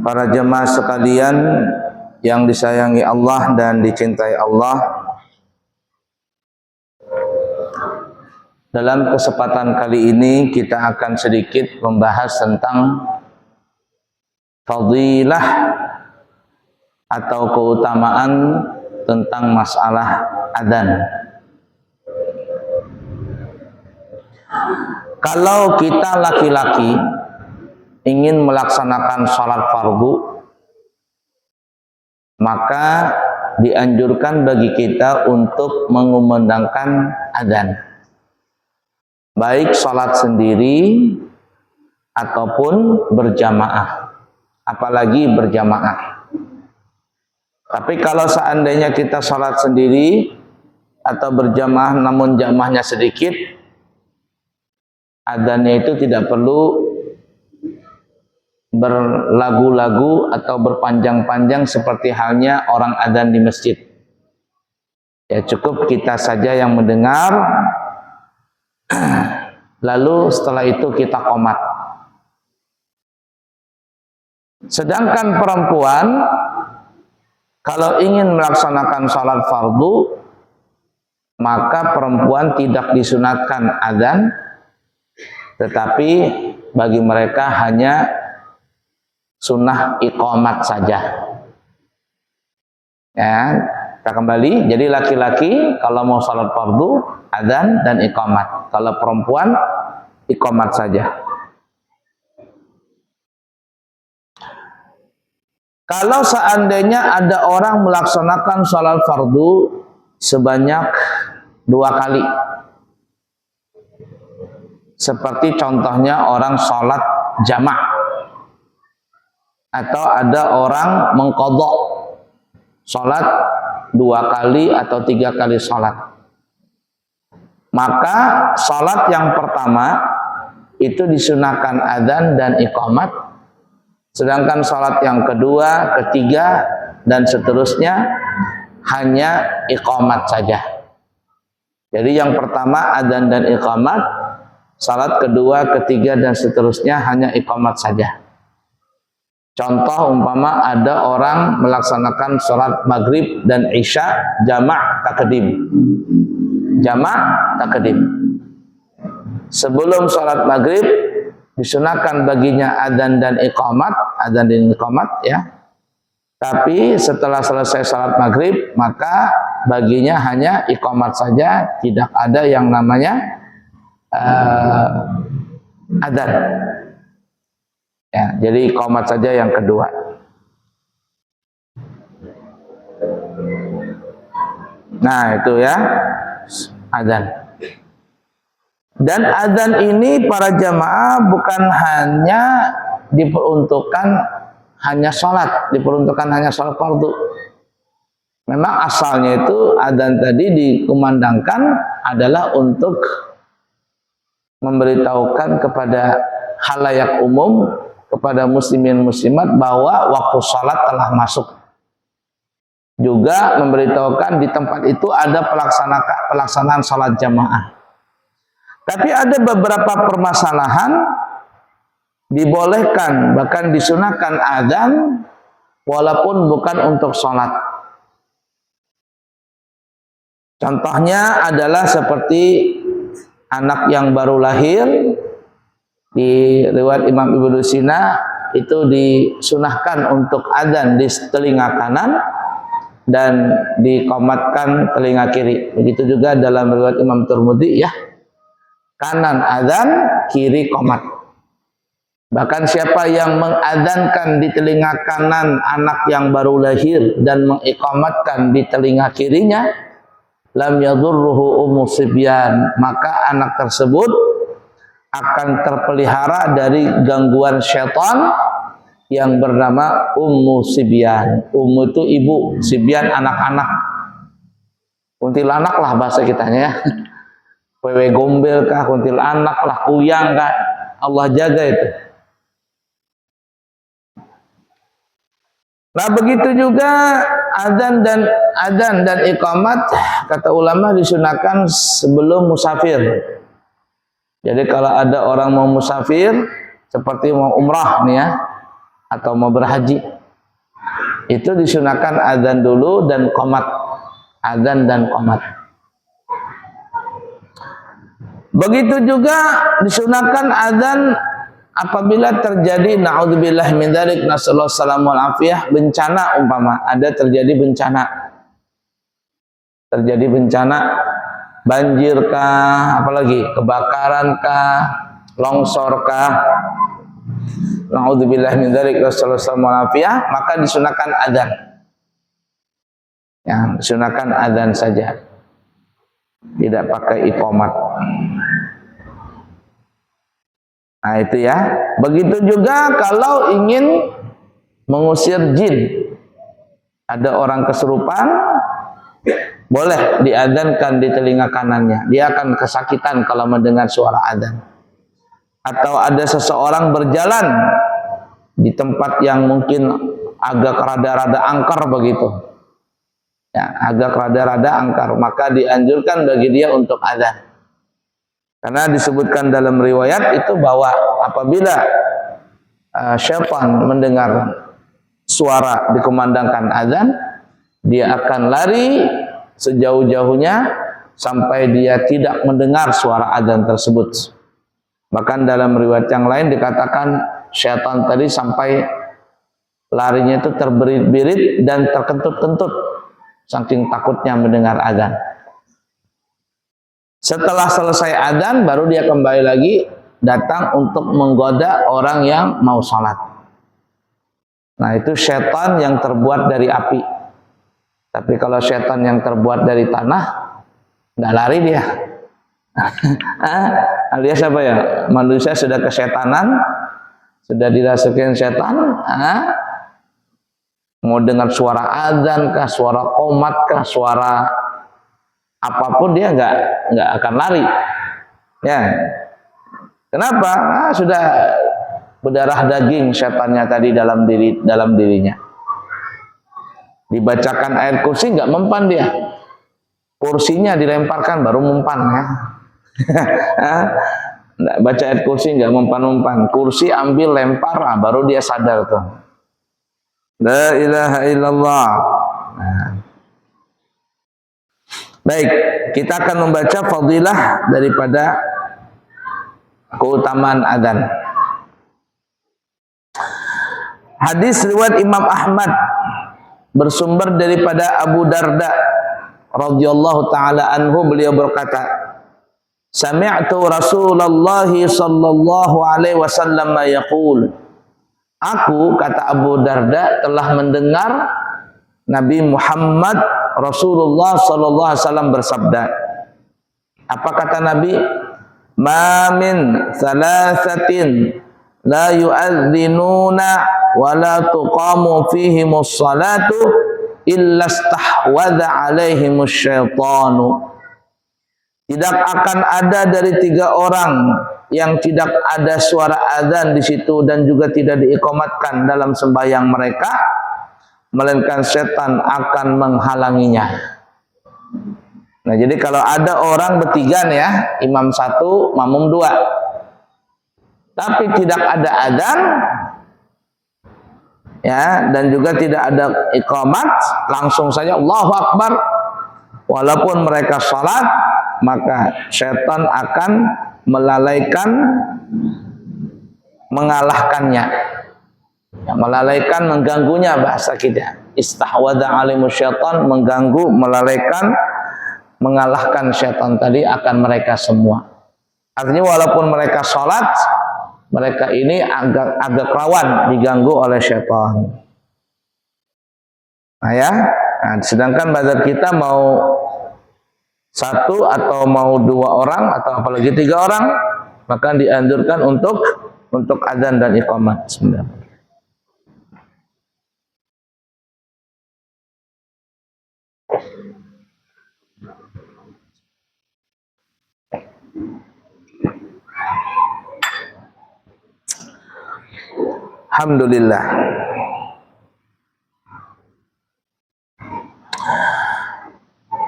Para jemaah sekalian yang disayangi Allah dan dicintai Allah, dalam kesempatan kali ini kita akan sedikit membahas tentang fadilah atau keutamaan tentang masalah adzan. Kalau kita laki-laki ingin melaksanakan sholat fardu, maka dianjurkan bagi kita untuk mengumandangkan adzan, baik sholat sendiri ataupun berjamaah, apalagi berjamaah. Tapi kalau seandainya kita sholat sendiri atau berjamaah namun jamaahnya sedikit, adzannya itu tidak perlu berlagu-lagu atau berpanjang-panjang seperti halnya orang adzan di masjid. Ya, cukup kita saja yang mendengar, lalu setelah itu kita qomat. Sedangkan perempuan kalau ingin melaksanakan sholat fardu, maka perempuan tidak disunatkan adzan, tetapi bagi mereka hanya sunnah iqamat saja. Ya, kita kembali. Jadi laki-laki kalau mau sholat fardu, adzan dan iqamat. Kalau perempuan, iqamat saja. Kalau seandainya ada orang melaksanakan sholat fardu sebanyak 2 kali, seperti contohnya orang sholat jamak, atau ada orang mengqadha sholat 2 kali atau 3 kali sholat, maka sholat yang pertama itu disunahkan adzan dan iqamat, sedangkan sholat yang kedua, ketiga, dan seterusnya hanya iqamat saja. Jadi yang pertama adzan dan iqamat, sholat kedua, ketiga, dan seterusnya hanya iqamat saja. Contoh umpama ada orang melaksanakan sholat maghrib dan isya jamak takdim. Jamak takdim. Sebelum sholat maghrib disunahkan baginya adzan dan iqamat, adzan dan iqamat ya. Tapi setelah selesai sholat maghrib maka baginya hanya iqamat saja, tidak ada yang namanya adzan. Ya, jadi iqamat saja yang kedua. Nah, itu ya adzan. Dan adzan ini para jamaah bukan hanya diperuntukkan hanya sholat, diperuntukkan hanya sholat fardu. Memang asalnya itu adzan tadi dikumandangkan adalah untuk memberitahukan kepada khalayak umum, kepada muslimin muslimat bahwa waktu sholat telah masuk. Juga memberitahukan di tempat itu ada pelaksanaan sholat jamaah. Tapi ada beberapa permasalahan, dibolehkan bahkan disunahkan adzan walaupun bukan untuk sholat. Contohnya adalah seperti anak yang baru lahir. Di riwayat Imam Ibnu Sina itu disunahkan untuk adzan di telinga kanan dan diqamatkan telinga kiri. Begitu juga dalam riwayat Imam Tirmidzi ya, kanan adzan, kiri qomat. Bahkan siapa yang mengadzankan di telinga kanan anak yang baru lahir dan mengiqamatkan di telinga kirinya, lam yadurruhu ummu sibyan, maka anak tersebut akan terpelihara dari gangguan syaitan yang bernama ummu sibyan. Ummu itu ibu, sibyan anak-anak. Kuntilanak lah bahasa kitanya ya. Wewe gombel kah, kuntilanak lah, kuyang kah, Allah jaga itu. Nah begitu juga adzan dan iqamat, kata ulama disunahkan sebelum musafir. Jadi kalau ada orang mau musafir, seperti mau umrah nih ya, atau mau berhaji, itu disunahkan adzan dulu dan qomat, adzan dan qomat. Begitu juga disunahkan adzan apabila terjadi naudzubillah min dzalik, nasallahu salamul afiyah, bencana, umpama ada terjadi bencana, banjirkah, apalagi kebakarankah, longsorkah, naudzubillah min dzalik, nasallahu salamul afiyah, maka disunahkan adzan. Ya, disunahkan adzan saja, tidak pakai iqamat. Nah itu ya. Begitu juga kalau ingin mengusir jin, ada orang kesurupan, boleh diadzankan di telinga kanannya, dia akan kesakitan kalau mendengar suara adzan. Atau ada seseorang berjalan di tempat yang mungkin agak rada-rada angker begitu, ya, agak rada-rada angker, maka dianjurkan bagi dia untuk adzan. Karena disebutkan dalam riwayat itu bahwa apabila syaitan mendengar suara dikumandangkan azan, dia akan lari sejauh-jauhnya sampai dia tidak mendengar suara azan tersebut. Bahkan dalam riwayat yang lain dikatakan syaitan tadi sampai larinya itu terbirit-birit dan terkentut-kentut saking takutnya mendengar azan. Setelah selesai adzan baru dia kembali lagi datang untuk menggoda orang yang mau sholat. Nah itu syaitan yang terbuat dari api. Tapi kalau syaitan yang terbuat dari tanah, nggak lari dia. Alias apa ya? Manusia sudah kesyetanan, sudah dirasukin setan. Mau dengar suara adzan kah, suara qomat kah, suara apapun dia nggak akan lari, ya. Kenapa? Sudah berdarah daging setannya tadi dalam dirinya. Dibacakan ayat kursi nggak mempan dia, kursinya dilemparkan baru mempan ya. Nggak baca ayat kursi nggak mempan, kursi ambil lempar, baru dia sadar tuh. La ilaha illallah. Nah. Baik, kita akan membaca fadilah daripada keutamaan adzan. Hadis riwayat Imam Ahmad bersumber daripada Abu Darda radhiyallahu taala anhu, beliau berkata, sami'tu Rasulullah sallallahu alaihi wasallam yaqul, aku, kata Abu Darda, telah mendengar Nabi Muhammad Rasulullah sallallahu alaihi wasallam bersabda. Apa kata Nabi? Ma min thalathatin la yu'adzinuna wa la tuqamu fihimus salatu illa istahwadha alaihimus syaitanu. Tidak akan ada dari 3 orang yang tidak ada suara azan di situ dan juga tidak diiqamatkan dalam sembahyang mereka, melainkan setan akan menghalanginya. Nah, jadi kalau ada orang bertiga nih ya, imam 1, makmum 2, tapi tidak ada adzan, ya, dan juga tidak ada iqamat, langsung saja Allahu Akbar, walaupun mereka salat, maka setan akan melalaikan, mengalahkannya. Ya, melalaikan, mengganggunya, bahasa kita. Istahwadha alimu syaitan, mengganggu, melalaikan, mengalahkan syaitan tadi akan mereka semua. Artinya walaupun mereka sholat, mereka ini agak rawan diganggu oleh syaitan. Nah ya, nah, sedangkan pada kita mau 1 atau mau 2 orang atau apalagi 3 orang, maka dianjurkan untuk adzan dan iqamat. Bismillah. Alhamdulillah.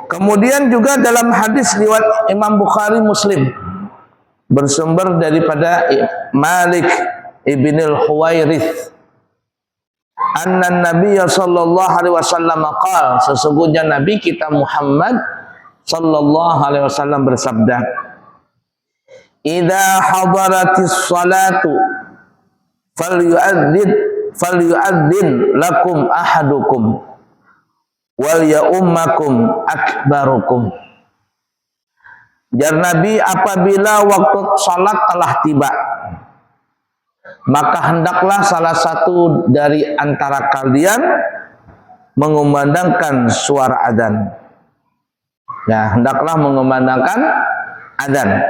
Kemudian juga dalam hadis riwayat Imam Bukhari Muslim bersumber daripada Malik ibnil Huwairith anna Nabiy sallallahu alaihi wasallam qala, sesungguhnya Nabi kita Muhammad sallallahu alaihi wasallam bersabda, idza hadaratis salatu falyu'adzin lakum ahadukum wal ya'ummakum akbarukum. Jar Nabi, apabila waktu salat telah tiba, maka hendaklah salah satu dari antara kalian mengumandangkan suara adzan. Ya, hendaklah mengumandangkan adzan.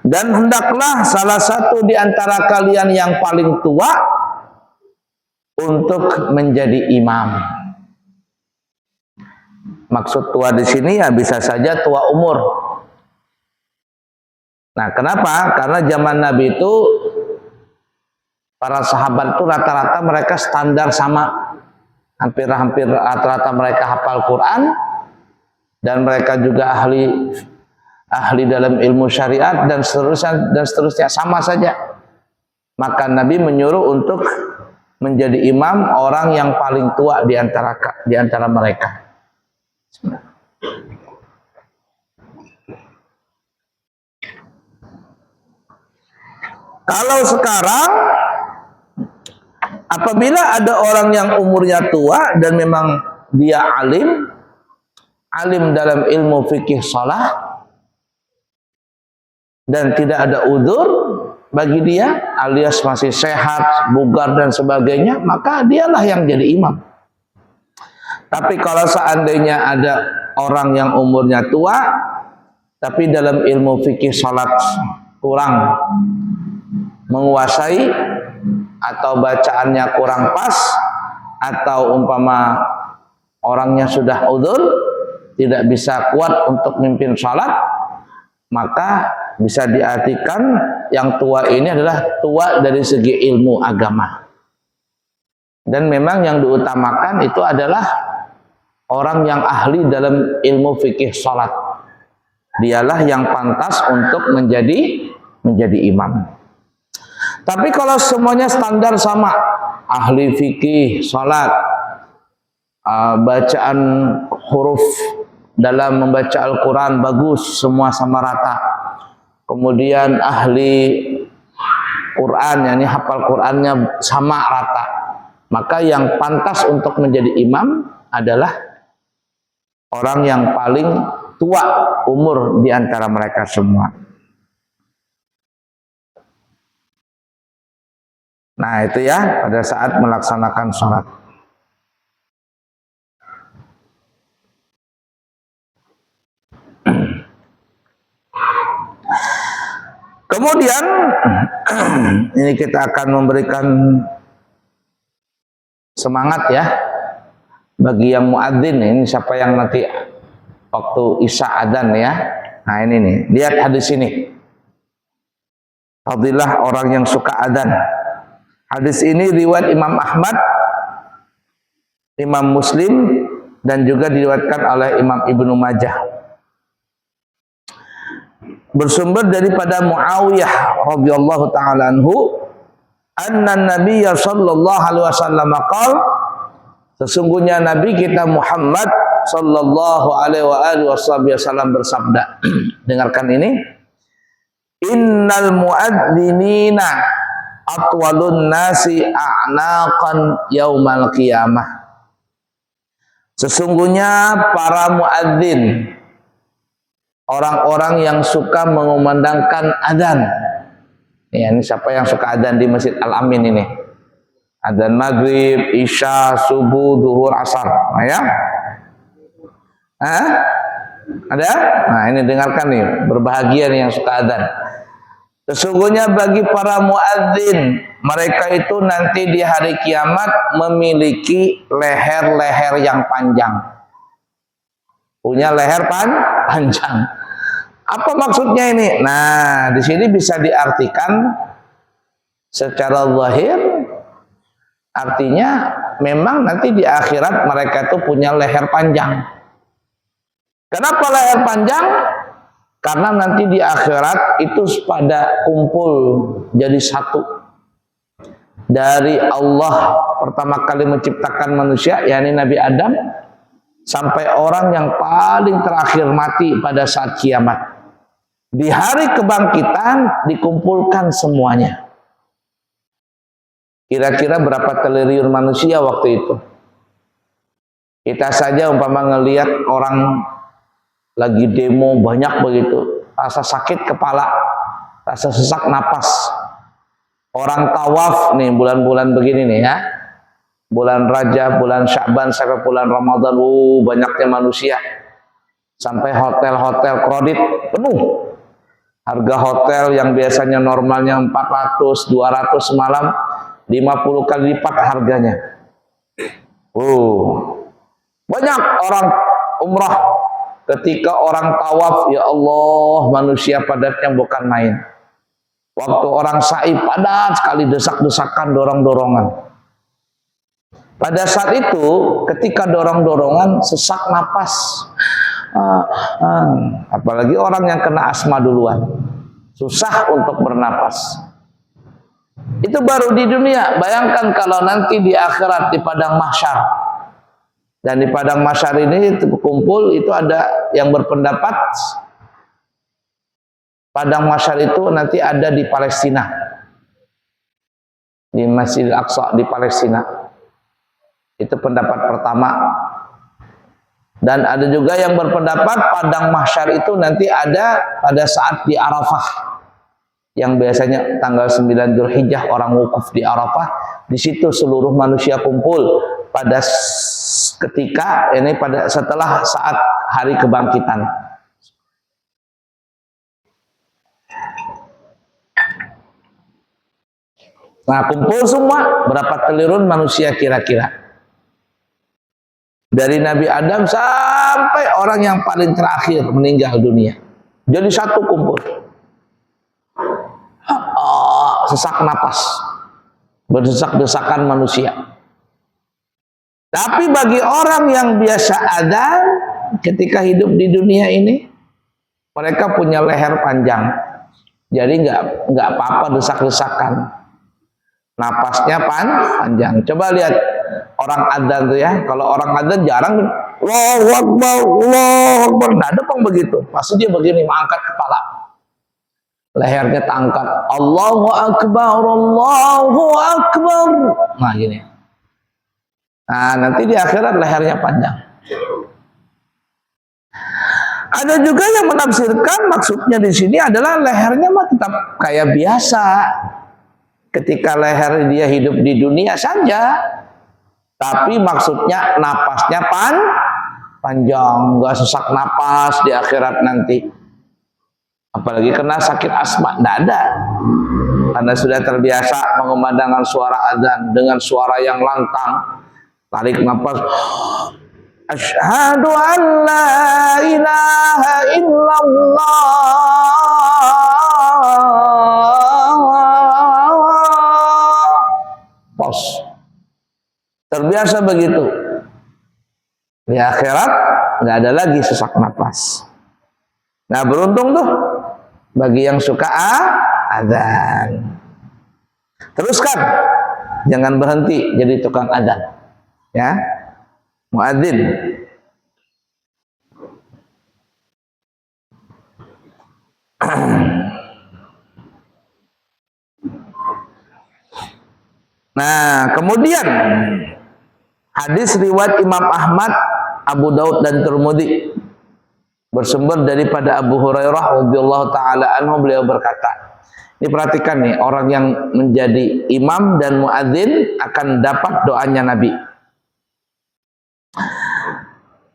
Dan hendaklah salah satu di antara kalian yang paling tua untuk menjadi imam. Maksud tua di sini ya bisa saja tua umur. Nah, kenapa? Karena zaman Nabi itu para sahabat itu rata-rata mereka standar sama, hampir-hampir rata-rata mereka hafal Quran, dan mereka juga ahli dalam ilmu syariat dan seterusnya sama saja. Maka Nabi menyuruh untuk menjadi imam orang yang paling tua di antara mereka. Kalau sekarang apabila ada orang yang umurnya tua dan memang dia alim dalam ilmu fikih shalah dan tidak ada udzur bagi dia alias masih sehat, bugar dan sebagainya, maka dialah yang jadi imam. Tapi kalau seandainya ada orang yang umurnya tua tapi dalam ilmu fikih salat kurang menguasai atau bacaannya kurang pas atau umpama orangnya sudah udzur tidak bisa kuat untuk mimpin salat, maka bisa diartikan yang tua ini adalah tua dari segi ilmu agama. Dan memang yang diutamakan itu adalah orang yang ahli dalam ilmu fikih salat. Dialah yang pantas untuk menjadi imam. Tapi kalau semuanya standar sama, ahli fikih salat, bacaan huruf dalam membaca Al-Quran bagus, semua sama rata. Kemudian ahli Quran, yakni hafal Qurannya sama rata. Maka yang pantas untuk menjadi imam adalah orang yang paling tua umur di antara mereka semua. Nah, itu ya pada saat melaksanakan sholat. Kemudian ini kita akan memberikan semangat ya bagi yang muadzin. Ini siapa yang nanti waktu isya adzan ya. Nah ini nih, lihat hadis ini. Fadilah orang yang suka adzan. Hadis ini riwayat Imam Ahmad, Imam Muslim, dan juga diriwayatkan oleh Imam Ibnu Majah. Bersumber daripada Muawiyah radhiyallahu taala anhu, anna Nabiy sallallahu alaihi wasallam qala, sesungguhnya Nabi kita Muhammad sallallahu alaihi wasallam bersabda. Dengarkan ini. Innal muadzinina atwalun nasi a'naqan yaumal qiyamah. Sesungguhnya para muadzin, orang-orang yang suka mengumandangkan adzan. Ya, ini siapa yang suka adzan di Masjid Al-Amin ini? Adzan maghrib, isya, subuh, zuhur, asar. Nah, ya? Ada? Nah, ini dengarkan nih, berbahagia nih yang suka adzan. Sesungguhnya bagi para muadzin, mereka itu nanti di hari kiamat memiliki leher-leher yang panjang. Punya leher panjang. Apa maksudnya ini? Nah, di sini bisa diartikan secara zahir, artinya memang nanti di akhirat mereka itu punya leher panjang. Kenapa leher panjang? Karena nanti di akhirat itu pada kumpul jadi satu. Dari Allah pertama kali menciptakan manusia, yakni Nabi Adam, sampai orang yang paling terakhir mati pada saat kiamat. Di hari kebangkitan dikumpulkan semuanya. Kira-kira berapa triliun manusia waktu itu? Kita saja umpama ngelihat orang lagi demo banyak begitu, rasa sakit kepala, rasa sesak napas. Orang tawaf nih bulan-bulan begini nih ya, bulan Rajab, bulan Sya'ban sampai bulan Ramadan, banyaknya manusia, sampai hotel-hotel kredit penuh. Harga hotel yang biasanya normalnya 400, 200 semalam, 50 kali lipat harganya. Banyak orang umrah. Ketika orang tawaf, ya Allah, manusia padatnya bukan main. Waktu orang sa'i padat sekali, desak-desakan, dorong-dorongan. Pada saat itu, ketika dorong-dorongan, sesak napas. Apalagi orang yang kena asma duluan, susah untuk bernapas. Itu baru di dunia. Bayangkan kalau nanti di akhirat, di padang mahsyar. Dan di padang mahsyar ini kumpul, itu ada yang berpendapat padang mahsyar itu nanti ada di Palestina, di Masjidil Aqsa di Palestina. Itu pendapat pertama. Dan ada juga yang berpendapat padang mahsyar itu nanti ada pada saat di Arafah, yang biasanya tanggal 9 Dzulhijjah orang wukuf di Arafah. Di situ seluruh manusia kumpul pada ketika ini, pada setelah saat hari kebangkitan. Nah, kumpul semua, berapa triliun manusia kira-kira? Dari Nabi Adam sampai orang yang paling terakhir meninggal dunia. Jadi satu kumpul. Sesak napas, berdesak-desakan manusia. Tapi bagi orang yang biasa adzan ketika hidup di dunia ini, mereka punya leher panjang, jadi nggak apa-apa desak-desakan, napasnya panjang. Coba lihat orang adzan tuh ya, kalau orang adzan jarang Allahu Akbar, Allahu Akbar, nggak ada bang begitu. Pasti dia begini, mengangkat kepala, lehernya terangkat, Allahu Akbar, Allahu Akbar. Nah gini. Nah, nanti di akhirat lehernya panjang. Ada juga yang menafsirkan maksudnya di sini adalah lehernya mah tetap kayak biasa. Ketika leher dia hidup di dunia saja, tapi maksudnya napasnya panjang, nggak sesak napas di akhirat nanti. Apalagi kena sakit asma, nggak ada. Karena sudah terbiasa mengumandangkan suara adzan dengan suara yang lantang. Tarik nafas, asyhadu an la ilaha illallah. Pos. Terbiasa begitu. Di akhirat nggak ada lagi sesak napas. Nah, beruntung tuh bagi yang suka adzan. Teruskan, jangan berhenti jadi tukang adzan. Ya, muadzin. Nah, kemudian hadis riwayat Imam Ahmad, Abu Daud dan Tirmidzi bersumber daripada Abu Hurairah radhiyallahu taala anhu, beliau berkata, ini perhatikan nih, orang yang menjadi imam dan muadzin akan dapat doanya Nabi.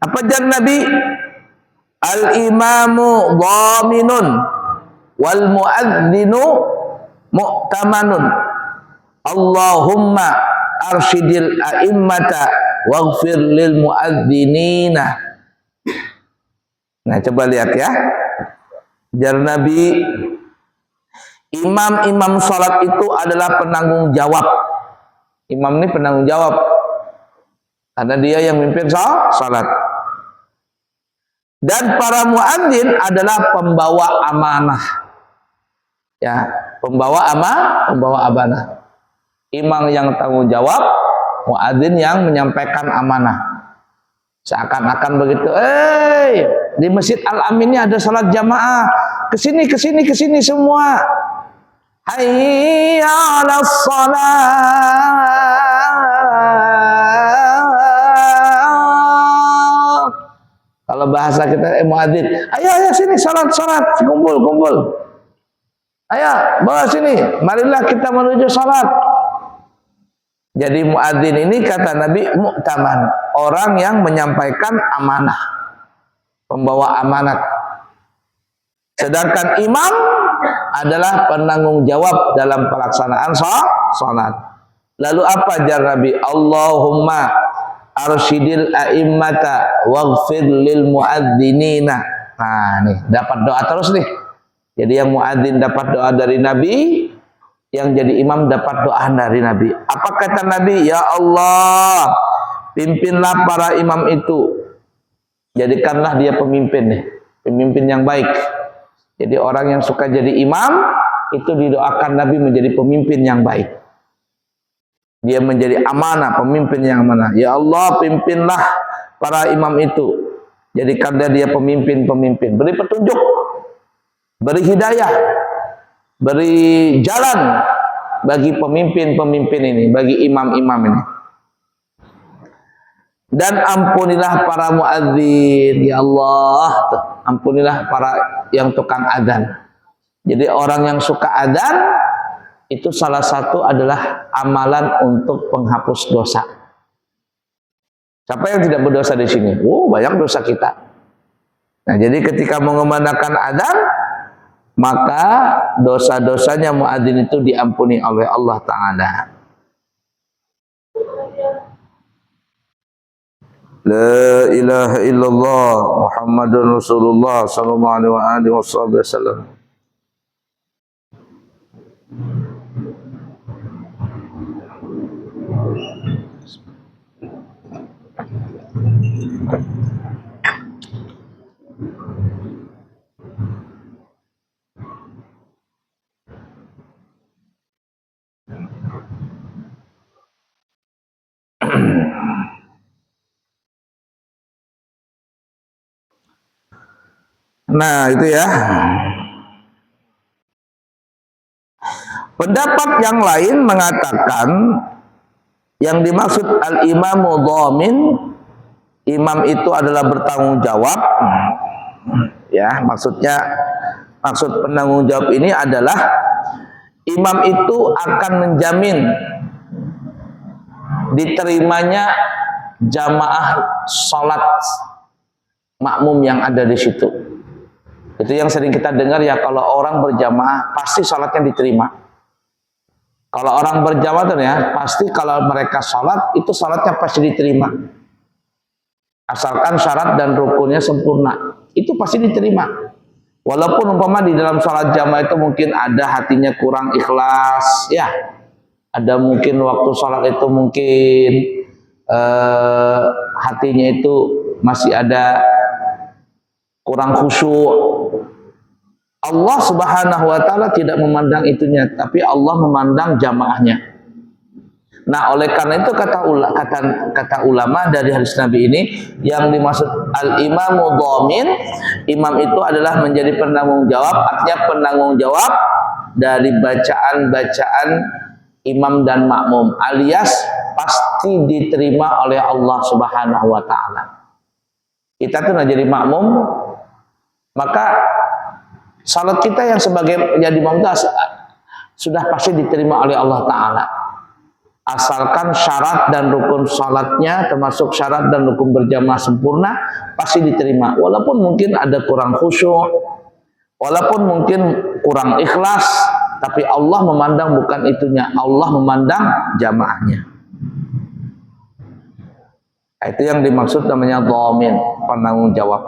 Apa jar Nabi? Al-imamu dhaminun wal muadzinu mu'tamanun. Allahumma arsyidil a'immata waghfir lil muadzinina. Nah, coba lihat ya. Jar Nabi, imam-imam salat itu adalah penanggung jawab. Imam ini penanggung jawab, karena dia yang mimpin salat. Dan para muadzin adalah pembawa amanah. Ya, pembawa amanah. Imam yang tanggung jawab, muadzin yang menyampaikan amanah. Seakan-akan begitu, di Masjid Al-Amin ini ada salat jamaah. Kesini semua. Hayya 'alas shalah. Kalau bahasa kita muadzin, ayo sini salat, kumpul. Ayo, bawa sini, marilah kita menuju salat. Jadi muadzin ini kata Nabi mu'taman, orang yang menyampaikan amanah, pembawa amanat. Sedangkan imam adalah penanggung jawab dalam pelaksanaan salat. Lalu apa jar Nabi? Allahumma arsyidil a'immata waghfir lil muadzinina. Nah, nih dapat doa terus nih. Jadi yang muadzin dapat doa dari Nabi, yang jadi imam dapat doa dari Nabi. Apa kata Nabi? Ya Allah, pimpinlah para imam itu. Jadikanlah dia pemimpin nih, pemimpin yang baik. Jadi orang yang suka jadi imam itu didoakan Nabi menjadi pemimpin yang baik. Dia menjadi amanah, pemimpin yang amanah. Ya Allah, pimpinlah para imam itu. Jadikanlah dia pemimpin-pemimpin. Beri petunjuk, beri hidayah, beri jalan bagi pemimpin-pemimpin ini, bagi imam-imam ini. Dan ampunilah para muadzin, ya Allah, ampunilah para yang tukang adzan. Jadi orang yang suka adzan itu salah satu adalah amalan untuk penghapus dosa. Siapa yang tidak berdosa di sini? Banyak dosa kita. Nah, jadi ketika mengumandangkan adzan, maka dosa-dosanya muadzin itu diampuni oleh Allah Ta'ala. La ilaha illallah Muhammadun Rasulullah sallallahu alaihi wasallam. Nah, itu ya. Pendapat yang lain mengatakan yang dimaksud al-imamu dhamin, imam itu adalah bertanggung jawab. Ya, maksud penanggung jawab ini adalah imam itu akan menjamin diterimanya jamaah salat makmum yang ada di situ. Itu yang sering kita dengar ya, kalau orang berjamaah pasti salatnya diterima. Kalau orang berjamaah tuh ya, pasti kalau mereka salat itu salatnya pasti diterima. Asalkan syarat dan rukunnya sempurna, itu pasti diterima. Walaupun umpama di dalam salat jamaah itu mungkin ada hatinya kurang ikhlas, ya. Ada mungkin waktu salat itu mungkin hatinya itu masih ada kurang khusyuk. Allah Subhanahu wa Ta'ala tidak memandang itunya, tapi Allah memandang jamaahnya. Nah, oleh karena itu kata ulama dari hadis Nabi ini, yang dimaksud al-imamu dhamin, imam itu adalah menjadi penanggung jawab, artinya penanggung jawab dari bacaan-bacaan imam dan makmum, alias pasti diterima oleh Allah Subhanahu wa Ta'ala. Kita tuh jadi makmum, maka salat kita yang sebagai jadi imam sudah pasti diterima oleh Allah Ta'ala. Asalkan syarat dan rukun salatnya, termasuk syarat dan rukun berjamaah sempurna, pasti diterima. Walaupun mungkin ada kurang khusyuk, walaupun mungkin kurang ikhlas, tapi Allah memandang bukan itunya, Allah memandang jamaahnya. Nah, itu yang dimaksud namanya dhamin, penanggung jawab.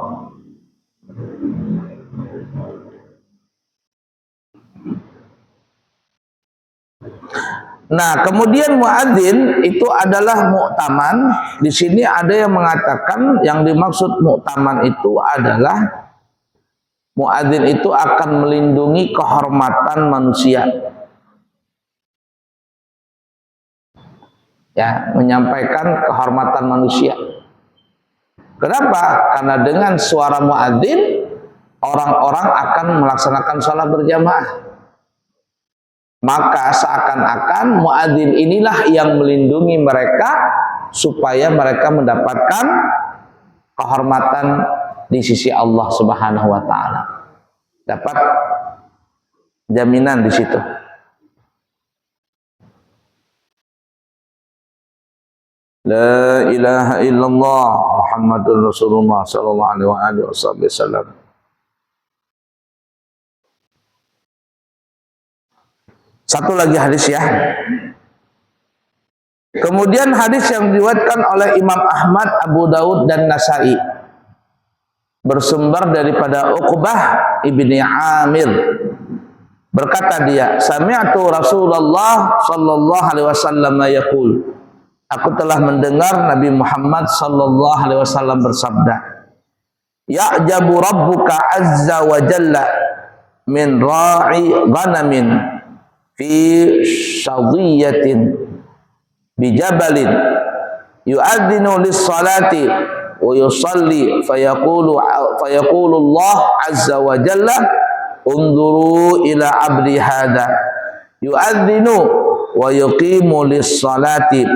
Nah, kemudian muadzin itu adalah mu'taman. Di sini ada yang mengatakan yang dimaksud mu'taman itu adalah muadzin itu akan melindungi kehormatan manusia. Ya, menyampaikan kehormatan manusia. Kenapa? Karena dengan suara muadzin orang-orang akan melaksanakan sholat berjamaah. Maka seakan-akan muadzin inilah yang melindungi mereka supaya mereka mendapatkan kehormatan di sisi Allah Subhanahu wa taala. Dapat jaminan di situ. La ilaha illallah Muhammadur Rasulullah sallallahu alaihi wasallam. Satu lagi hadis ya. Kemudian hadis yang diriwayatkan oleh Imam Ahmad, Abu Daud dan Nasai bersumber daripada Uqbah ibni Amir. Berkata dia, sami'tu Rasulullah sallallahu alaihi wasallam yaqul. Aku telah mendengar Nabi Muhammad sallallahu alaihi wasallam bersabda, ya'jabu rabbuka azza wa jalla min ra'i ghanamin fi syadhiyatin bijabalin yu'adzinu lis-salati wa yusalli fayaqulu Allah azza wa jalla unzuru ila abdi hadha yu'adzinu wa yuqimu lis-salati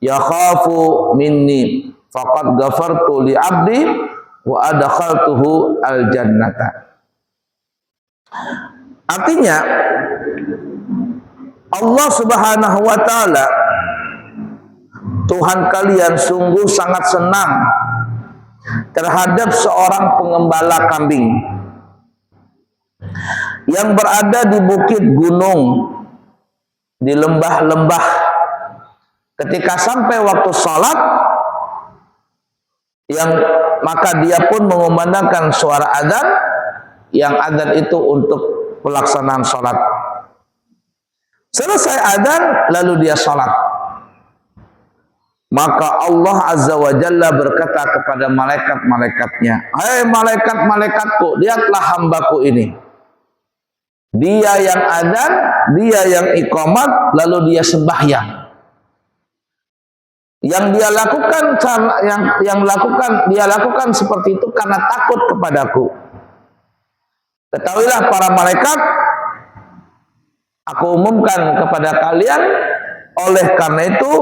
yakhafu minni faqad ghafartu li abdi wa adkhaltuhu al-jannata. Artinya Allah Subhanahu wa taala Tuhan kalian sungguh sangat senang terhadap seorang pengembala kambing yang berada di bukit gunung, di lembah-lembah. Ketika sampai waktu salat, maka dia pun mengumandangkan suara adzan, yang adzan itu untuk pelaksanaan salat. Selesai adzan, lalu dia salat. Maka Allah Azza wa Jalla berkata kepada malaikat-malaikatnya, hai malaikat-malaikatku, lihatlah hambaku ini. Dia yang adzan, dia yang iqamat, lalu dia sembahyang. Yang dia lakukan seperti itu karena takut kepadaku. Ketahuilah para malaikat, aku umumkan kepada kalian, oleh karena itu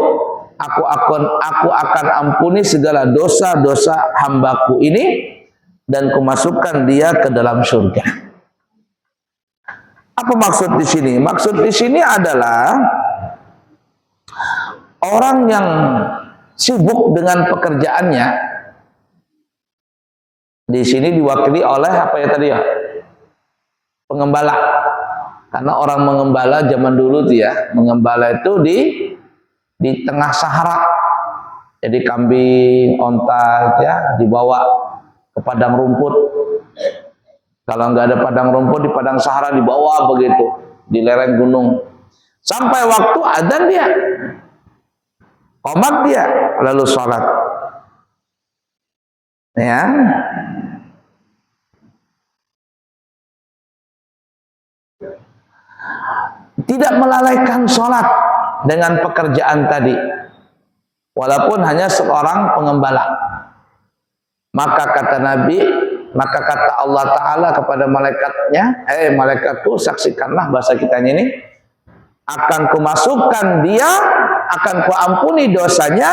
aku akan ampuni segala dosa-dosa hambaku ini dan kumasukkan dia ke dalam surga. Apa maksud di sini? Maksud di sini adalah orang yang sibuk dengan pekerjaannya. Di sini diwakili oleh apa ya tadi ya? Pengembala. Karena orang mengembala zaman dulu tuh ya, mengembala itu di tengah sahara. Jadi kambing, onta ya dibawa ke padang rumput. Kalau nggak ada padang rumput, di padang sahara dibawa begitu, di lereng gunung. Sampai waktu adzan dia, qomat dia, lalu sholat. Ya. Tidak melalaikan sholat dengan pekerjaan tadi, walaupun hanya seorang pengembala. Maka kata Nabi, maka kata Allah Ta'ala kepada malaikatnya, malaikatku saksikanlah, bahasa kitanya ini, akan kumasukkan dia, akan kuampuni dosanya,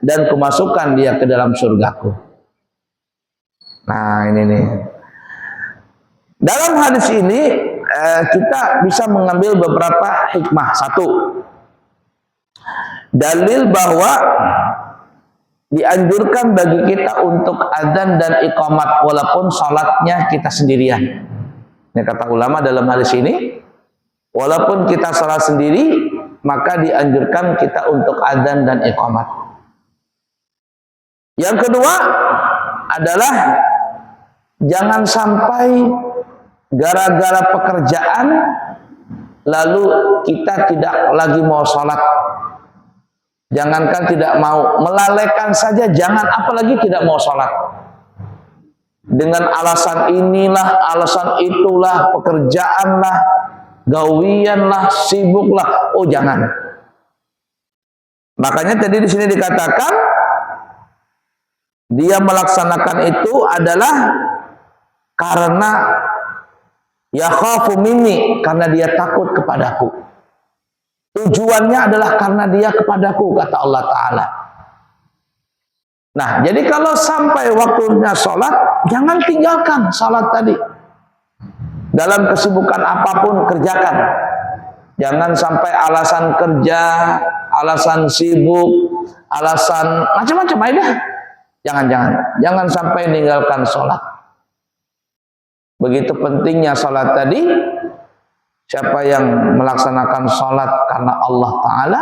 dan kumasukkan dia ke dalam surgaku. Nah ini nih, dalam hadis ini kita bisa mengambil beberapa hikmah. Satu, dalil bahwa dianjurkan bagi kita untuk adzan dan iqamat walaupun salatnya kita sendirian. Ini kata ulama dalam hadis ini, walaupun kita salat sendiri, maka dianjurkan kita untuk adzan dan iqamat. Yang kedua adalah jangan sampai gara-gara pekerjaan lalu kita tidak lagi mau sholat. Jangankan tidak mau, melalaikan saja jangan, apalagi tidak mau sholat. Dengan alasan inilah, alasan itulah, pekerjaanlah, gawianlah, sibuklah. Oh jangan. Makanya tadi di sini dikatakan dia melaksanakan itu adalah karena yakhafu minni, karena dia takut kepadaku. Tujuannya adalah karena dia kepadaku, kata Allah Ta'ala. Nah, jadi kalau sampai waktunya sholat, jangan tinggalkan sholat tadi. Dalam kesibukan apapun, kerjakan. Jangan sampai alasan kerja, alasan sibuk, alasan macam-macam aja. Jangan sampai meninggalkan sholat. Begitu pentingnya sholat tadi. Siapa yang melaksanakan sholat karena Allah Ta'ala,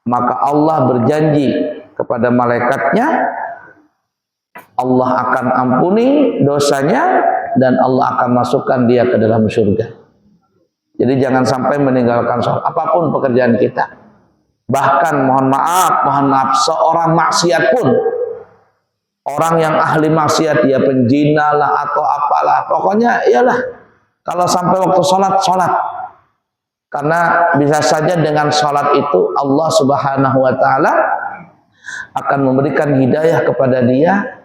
maka Allah berjanji kepada malaikatnya, Allah akan ampuni dosanya dan Allah akan masukkan dia ke dalam surga. Jadi jangan sampai meninggalkan sholat apapun pekerjaan kita. Bahkan mohon maaf, seorang maksiat pun, orang yang ahli maksiat, dia penjina lah atau apalah, pokoknya iyalah, kalau sampai waktu sholat. Karena bisa saja dengan sholat itu Allah Subhanahu wa Ta'ala akan memberikan hidayah kepada dia,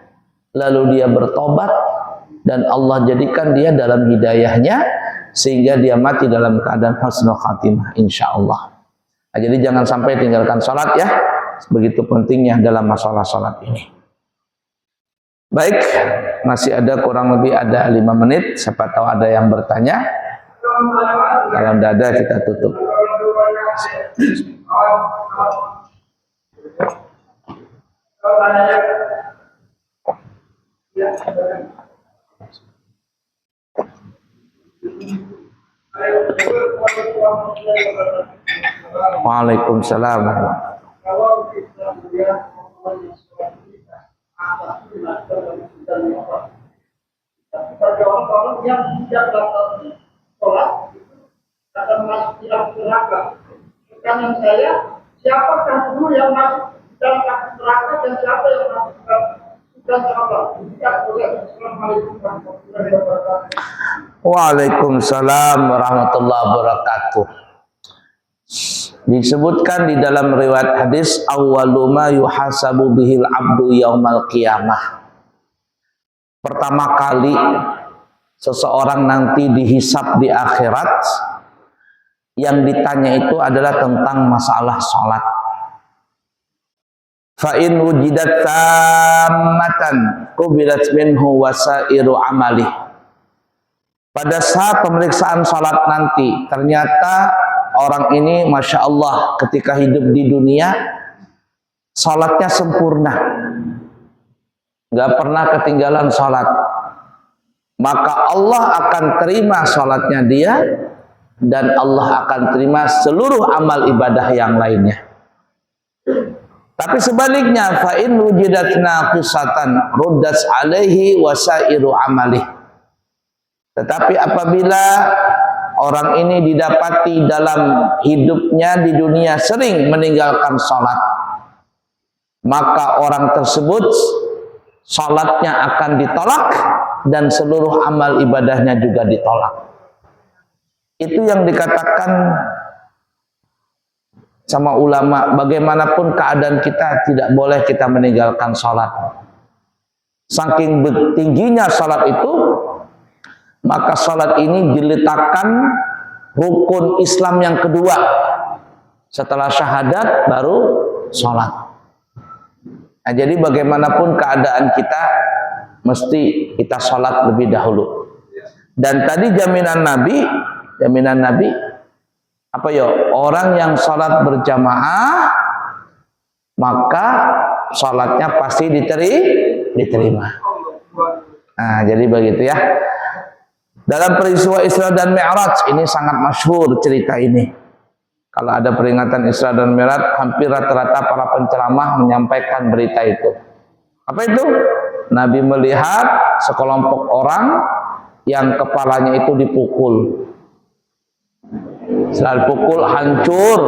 lalu dia bertobat dan Allah jadikan dia dalam hidayahnya sehingga dia mati dalam keadaan husnul khatimah, insya Allah. Nah, jadi jangan sampai tinggalkan sholat ya, begitu pentingnya dalam masalah sholat ini. Baik, masih ada kurang lebih ada 5 menit. Siapa tahu ada yang bertanya. Kalau tidak ada kita tutup. Waalaikumsalam. Bagi orang-orang yang tidak dapat sholat akan masuk dalam neraka. Pertanyaan saya, siapakah dulu yang masuk dalam neraka dan siapa yang masuk dalam neraka? Assalamualaikum warahmatullahi wabarakatuh. Waalaikumsalam warahmatullahi wabarakatuh. Disebutkan di dalam riwayat hadis, awwalu ma yuhasabu bihil abdu yaumal qiyamah. Pertama kali seseorang nanti dihisab di akhirat, yang ditanya itu adalah tentang masalah sholat. Fa in wujidat tammatan qubilat minhu wasairu amalih. Pada saat pemeriksaan sholat nanti, ternyata orang ini Masya Allah ketika hidup di dunia sholatnya sempurna, nggak pernah ketinggalan sholat, maka Allah akan terima sholatnya dia dan Allah akan terima seluruh amal ibadah yang lainnya. Tapi sebaliknya, fa in wujidat naqisatan ruddat alaihi wasairu amalih. Tetapi apabila orang ini didapati dalam hidupnya di dunia sering meninggalkan sholat, maka orang tersebut sholatnya akan ditolak dan seluruh amal ibadahnya juga ditolak. Itu yang dikatakan sama ulama, bagaimanapun keadaan kita tidak boleh kita meninggalkan sholat. Saking tingginya sholat itu, maka sholat ini diletakkan rukun Islam yang kedua. Setelah syahadat baru sholat. Nah, jadi bagaimanapun keadaan kita, mesti kita sholat lebih dahulu. Dan tadi jaminan Nabi apa ya? Orang yang sholat berjamaah maka sholatnya pasti diterima. Nah, jadi begitu ya. Dalam peristiwa Isra dan Mi'raj ini sangat masyhur cerita ini. Kalau ada peringatan Isra dan Mi'raj, hampir rata-rata para penceramah menyampaikan berita itu. Apa itu? Nabi melihat sekelompok orang yang kepalanya itu dipukul. Setelah dipukul hancur,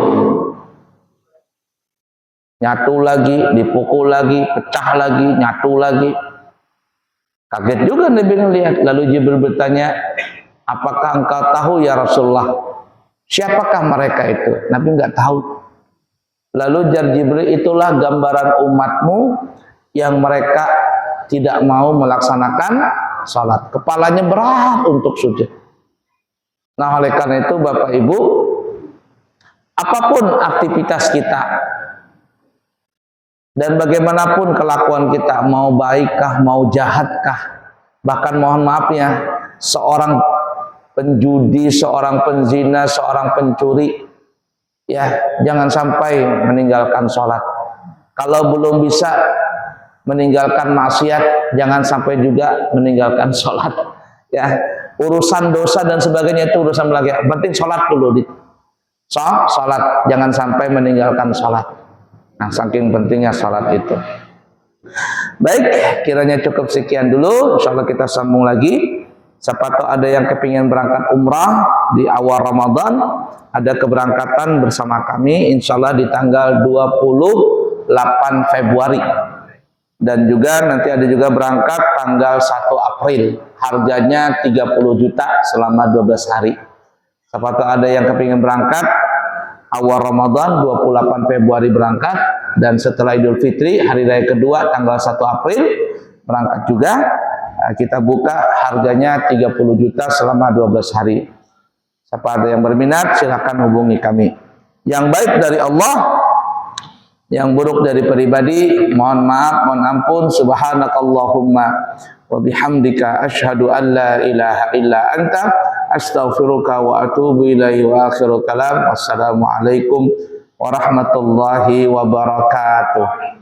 nyatu lagi, dipukul lagi, pecah lagi, nyatu lagi. Kaget juga Nabi melihat. Lalu Jibril bertanya, apakah engkau tahu ya Rasulullah, siapakah mereka itu? Nabi enggak tahu. Lalu jar Jibril, itulah gambaran umatmu yang mereka tidak mau melaksanakan salat. Kepalanya berat untuk sujud. Nah, oleh karena itu Bapak Ibu, apapun aktivitas kita dan bagaimanapun kelakuan kita, mau baikkah, mau jahatkah, bahkan mohon maaf ya, seorang penjudi, seorang penzina, seorang pencuri, ya jangan sampai meninggalkan sholat. Kalau belum bisa meninggalkan maksiat, jangan sampai juga meninggalkan sholat. Ya, urusan dosa dan sebagainya itu urusan lagi. Penting sholat dulu. Sholat, jangan sampai meninggalkan sholat. Nah, saking pentingnya sholat itu. Baik, kiranya cukup sekian dulu. Insya Allah kita sambung lagi. Siapa tahu ada yang kepingin berangkat umrah di awal Ramadan, ada keberangkatan bersama kami insya Allah di tanggal 28 Februari. Dan juga nanti ada juga berangkat tanggal 1 April. Harganya 30 juta selama 12 hari. Siapa tahu ada yang kepingin berangkat awal Ramadan 28 Februari berangkat, dan setelah Idul Fitri hari raya kedua tanggal 1 April berangkat juga. Kita buka harganya 30 juta selama 12 hari. Siapa ada yang berminat silakan hubungi kami. Yang baik dari Allah, yang buruk dari pribadi mohon maaf, mohon ampun. Subhanakallahumma wa bihamdika asyhadu an la ilaha illa anta astaghfiruka wa atubu ilaihi wa akhiru kalam. Wassalamualaikum warahmatullahi wabarakatuh.